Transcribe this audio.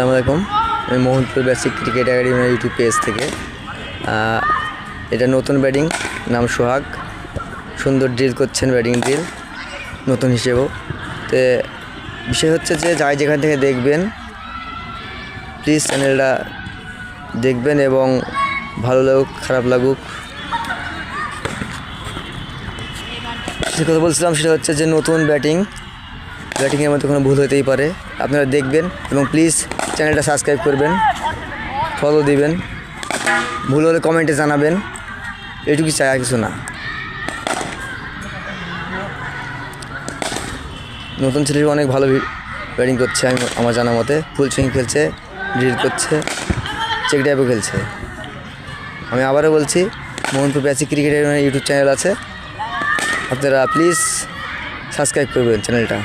আসসালামু আলাইকুম। আমি Mohanpur basic cricket academy YouTube page থেকে। এটা নতুন ব্যাটিং, নাম সোহাগ। সুন্দর ড্রিল করছেন, ব্যাটিং ড্রিল নতুন হিসেবেও। তো বিষয় হচ্ছে যে যাই যেখান থেকে দেখবেন প্লিজ চ্যানেলটা দেখবেন এবং ভালো লাগুক খারাপ লাগুক, যে কথা বলছিলাম সেটা হচ্ছে যে নতুন ব্যাটিংয়ের মধ্যে কোনো ভুল হতেই পারে। আপনারা দেখবেন এবং প্লিজ চ্যানেলটা সাবস্ক্রাইব করবেন, ফলো দিবেন, ভুল হলে কমেন্টে জানাবেন। এটুকুই চাই, আর কিছু না। নতুন ছেলে অনেক ভালো ব্যাটিং করছে, আমার জানা মতে ফুল সুইং খেলছে, ড্রিল করছে, চেক ড্রাইভও খেলছে। আমি আবারও বলছি, মোহনপুর বেসিক ক্রিকেটের ইউটিউব চ্যানেল আছে, আপনারা প্লিজ সাবস্ক্রাইব করবেন চ্যানেলটা।